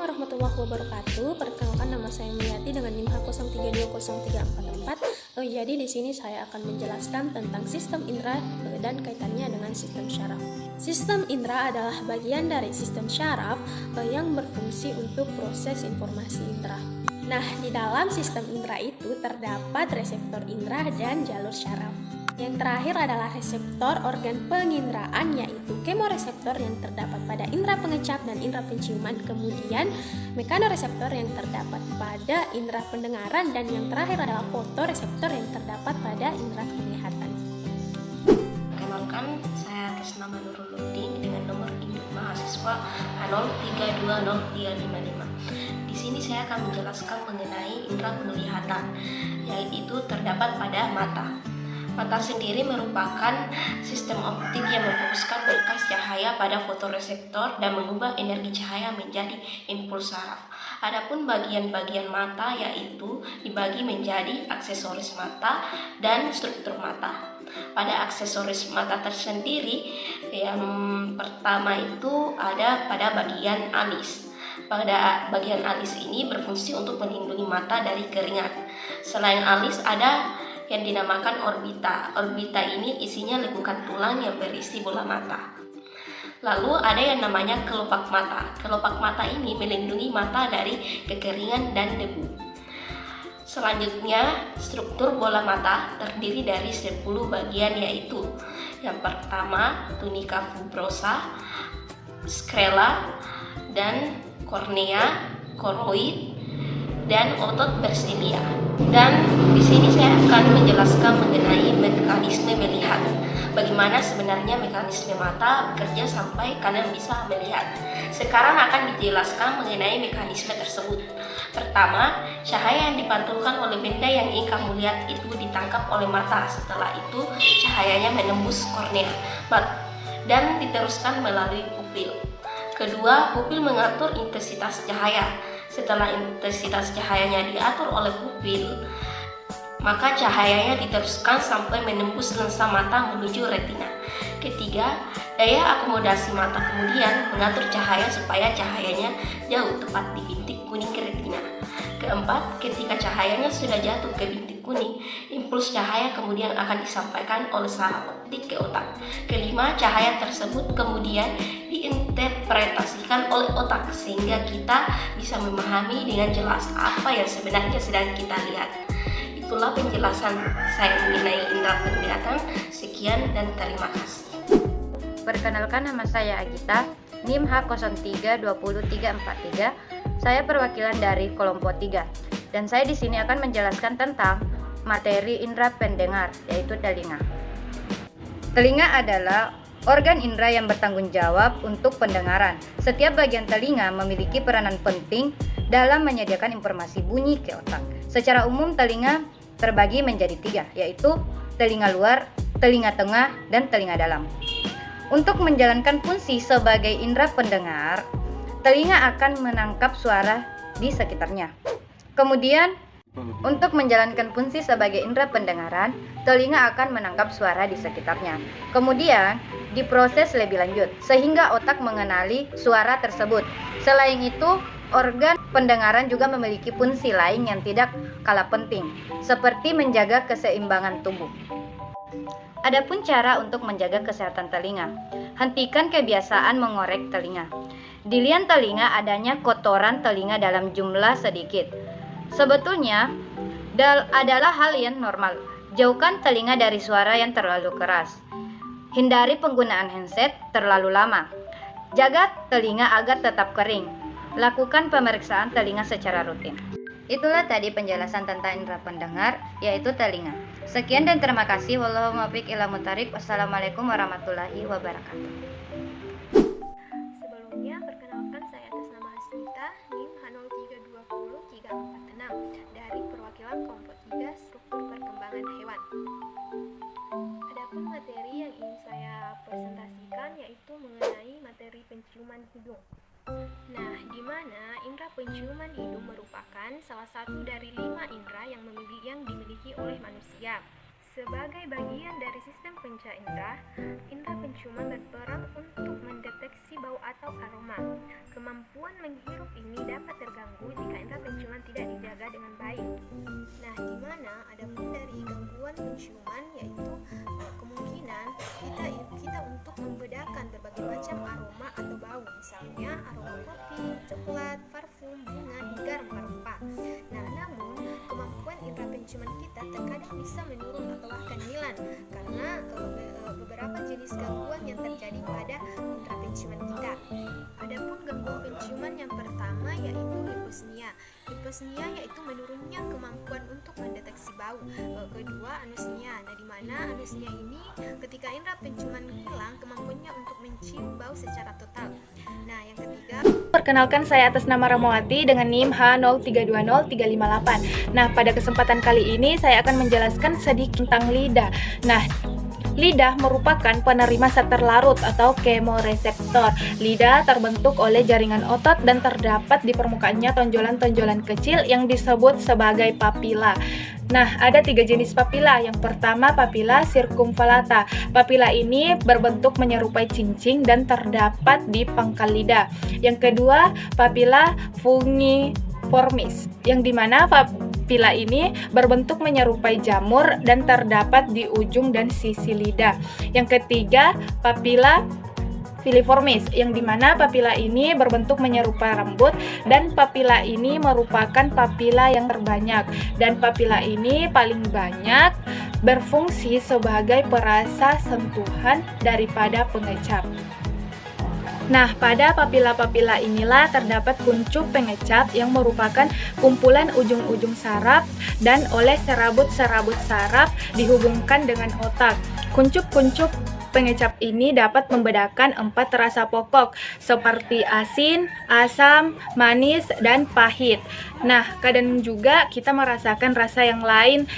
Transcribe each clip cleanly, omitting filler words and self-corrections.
warahmatullahi wabarakatuh. Perkenalkan, nama saya Miyati dengan NIM H032034. Jadi di sini saya akan menjelaskan tentang sistem indera dan kaitannya dengan sistem syaraf. Sistem indera adalah bagian dari sistem syaraf yang berfungsi untuk proses informasi indera. Nah, di dalam sistem indera itu terdapat reseptor indera dan jalur syaraf. Yang terakhir adalah reseptor organ penginderaan, yaitu kemoreseptor yang terdapat pada indera pengecap dan indera penciuman, kemudian mekanoreseptor yang terdapat pada indera pendengaran, dan yang terakhir adalah fotoreseptor yang terdapat pada indera penglihatan. Perkenalkan, saya atas nama Nurul Luddin dengan nomor induk mahasiswa H03203555. Di sini saya akan menjelaskan mengenai indera penglihatan, yaitu terdapat pada mata. Mata sendiri merupakan sistem optik yang memfokuskan berkas cahaya pada fotoreseptor dan mengubah energi cahaya menjadi impuls saraf. Adapun bagian-bagian mata yaitu dibagi menjadi aksesoris mata dan struktur mata. Pada aksesoris mata tersendiri, yang pertama itu ada pada bagian alis. Pada bagian alis ini berfungsi untuk melindungi mata dari keringat. Selain alis ada yang dinamakan orbita. Orbita ini isinya lekukan tulang yang berisi bola mata. Lalu ada yang namanya kelopak mata. Kelopak mata ini melindungi mata dari kekeringan dan debu. Selanjutnya, struktur bola mata terdiri dari 10 bagian, yaitu yang pertama tunica fibrosa, sclera, dan kornea, koroid, dan otot bersilia. Dan di sini saya akan menjelaskan mengenai mekanisme melihat. Bagaimana sebenarnya mekanisme mata bekerja sampai kalian bisa melihat. Sekarang akan dijelaskan mengenai mekanisme tersebut. Pertama, cahaya yang dipantulkan oleh benda yang ingin kamu lihat itu ditangkap oleh mata. Setelah itu, cahayanya menembus kornea dan diteruskan melalui pupil. Kedua, pupil mengatur intensitas cahaya. Setelah intensitas cahayanya diatur oleh pupil, maka cahayanya diteruskan sampai menembus lensa mata menuju retina. Ketiga, daya akomodasi mata kemudian mengatur cahaya supaya cahayanya jauh tepat di bintik kuning ke retina. Keempat, ketika cahayanya sudah jatuh ke bintik kuning, impuls cahaya kemudian akan disampaikan oleh saraf optik ke otak. Kelima, cahaya tersebut kemudian diinterpretasikan oleh otak sehingga kita bisa memahami dengan jelas apa yang sebenarnya sedang kita lihat. Itulah penjelasan saya mengenai indera penglihatan. Sekian dan terima kasih. Perkenalkan, nama saya Agita, NIM H03203343. Saya perwakilan dari kelompok 3 dan saya di sini akan menjelaskan tentang materi indera pendengar, yaitu telinga. Telinga adalah organ indera yang bertanggung jawab untuk pendengaran. Setiap bagian telinga memiliki peranan penting dalam menyediakan informasi bunyi ke otak. Secara umum telinga terbagi menjadi 3, yaitu telinga luar, telinga tengah, dan telinga dalam. Untuk menjalankan fungsi sebagai indera pendengar, telinga akan menangkap suara di sekitarnya. Kemudian, untuk menjalankan fungsi sebagai indera pendengaran, telinga akan menangkap suara di sekitarnya. Kemudian, diproses lebih lanjut, sehingga otak mengenali suara tersebut. Selain itu, organ pendengaran juga memiliki fungsi lain yang tidak kalah penting, seperti menjaga keseimbangan tubuh. Adapun cara untuk menjaga kesehatan telinga, hentikan kebiasaan mengorek telinga. Di liang telinga adanya kotoran telinga dalam jumlah sedikit. Sebetulnya adalah hal yang normal. Jauhkan telinga dari suara yang terlalu keras. Hindari penggunaan handset terlalu lama. Jaga telinga agar tetap kering. Lakukan pemeriksaan telinga secara rutin. Itulah tadi penjelasan tentang indera pendengar, yaitu telinga. Sekian dan terima kasih. Wallahu muwaffiq ila muthariq. Wassalamualaikum warahmatullahi wabarakatuh. Sebelumnya, perkenalkan, saya atas nama Asita, NIM H03203446 dari perwakilan kelompok 3 struktur perkembangan hewan. Adapun materi yang ingin saya presentasikan yaitu mengenai materi penciuman hidung. Nah, di mana indera penciuman hidung merupakan salah satu dari 5 indera yang dimiliki oleh manusia. Sebagai bagian dari sistem panca indera, indera penciuman berperan untuk mendeteksi bau atau aroma. Kemampuan menghirup ini dapat terganggu jika indera penciuman tidak dijaga dengan baik. Nah, di mana adapun dari gangguan penciuman yaitu kemungkinan kita untuk membedakan berbagai macam aroma atau bau, misalnya aroma kopi, coklat, parfum, bunga, hingga rempah-rempah. Nah, namun kemampuan indera penciuman kita terkadang bisa menurun atau bahkan hilang karena beberapa jenis gangguan yang terjadi pada indera penciuman kita. Adapun gangguan penciuman yang pertama yaitu hiposnia. Hiposnia yaitu menurunnya kemampuan untuk mendeteksi bau. Kedua, anosmia. Nah, di mana anosmia ini ketika indera penciuman hilang kemampuannya untuk mencium bau secara total. Nah, yang ketiga, perkenalkan saya atas nama Ramawati dengan NIM H0320358. Nah, pada kesempatan kali ini saya akan menjelaskan sedikit tentang lidah. Nah, lidah merupakan penerima zat terlarut atau kemoreseptor. Lidah terbentuk oleh jaringan otot dan terdapat di permukaannya tonjolan-tonjolan kecil yang disebut sebagai papila. Nah, ada 3 jenis papila. Yang pertama, papila circumvallata. Papila ini berbentuk menyerupai cincin dan terdapat di pangkal lidah. Yang kedua, papila fungiformis, yang dimana papila ini berbentuk menyerupai jamur dan terdapat di ujung dan sisi lidah. Yang ketiga, papila filiformis, yang dimana papila ini berbentuk menyerupai rambut, dan papila ini merupakan papila yang terbanyak, dan papila ini paling banyak berfungsi sebagai perasa sentuhan daripada pengecap. Nah, pada papila-papila inilah terdapat kuncup pengecap yang merupakan kumpulan ujung-ujung saraf dan oleh serabut-serabut saraf dihubungkan dengan otak. Kuncup-kuncup pengecap ini dapat membedakan 4 rasa pokok seperti asin, asam, manis, dan pahit. Nah, kadang juga kita merasakan rasa yang lain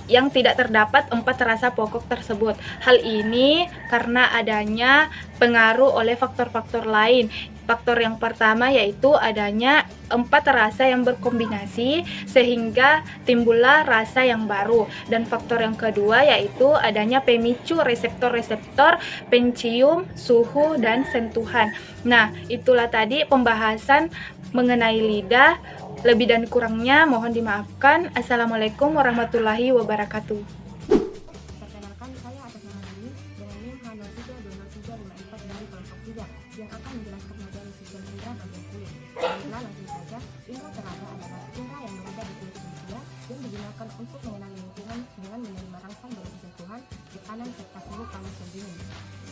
yang tidak terdapat 4 rasa pokok tersebut. Hal ini karena adanya pengaruh oleh faktor-faktor lain. Faktor yang pertama yaitu adanya 4 rasa yang berkombinasi sehingga timbullah rasa yang baru. Dan faktor yang kedua yaitu adanya pemicu reseptor-reseptor pencium, suhu, dan sentuhan. Nah, itulah tadi pembahasan mengenai lidah. Lebih dan kurangnya mohon dimaafkan. Assalamualaikum warahmatullahi wabarakatuh. Perkenalkan, saya atas nama Dini dengan NIM H0320354 dari kelompok 3 yang akan menjelaskan materi sistem indera bagian kulit. Baiklah, langsung saja. Indera teraba adalah indera yang berada di kulit manusia yang digunakan untuk mengenali lingkungan dengan menerima rangsang berupa sentuhan, tekanan, serta suhu panas dan dingin.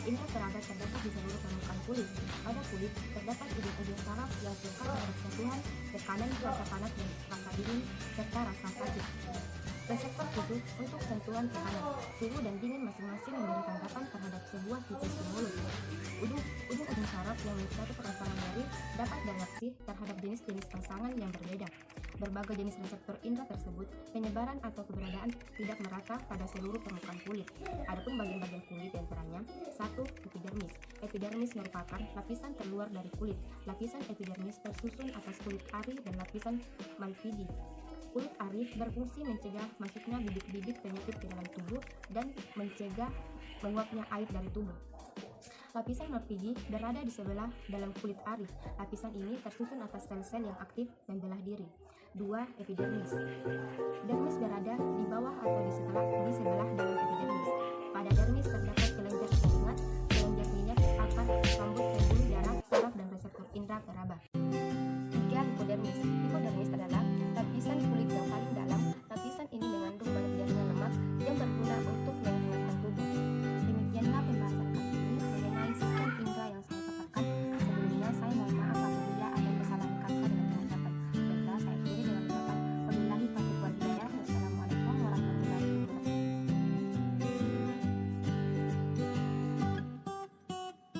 Indera teraba terdapat di seluruh permukaan kulit. Pada kulit terdapat ujung-ujung saraf yang peka terhadap sentuhan, tekanan, rasa panas dan rasa dingin, serta rasa sakit. Reseptor khusus untuk sentuhan tekanan, suhu, dan dingin masing-masing memberi tanggapan terhadap sebuah tipe stimulus. Ujung-ujung saraf yang mencari perasaan dari dapat bereaksi terhadap jenis-jenis rangsangan yang berbeda. Berbagai jenis reseptor indera tersebut, penyebaran atau keberadaan tidak merata pada seluruh permukaan kulit. Adapun bagian-bagian kulit diantaranya: 1. Epidermis. Epidermis merupakan lapisan terluar dari kulit. Lapisan epidermis tersusun atas kulit ari dan lapisan malpighi. Kulit ari berfungsi mencegah masuknya bibit-bibit penyakit ke dalam tubuh dan mencegah menguapnya air dari tubuh. Lapisan malpighi berada di sebelah dalam kulit ari. Lapisan ini tersusun atas sel-sel yang aktif membelah diri. 2. Epidermis. Dermis berada di bawah atau di sebelah dalam epidermis. Pada dermis terdapat kelenjar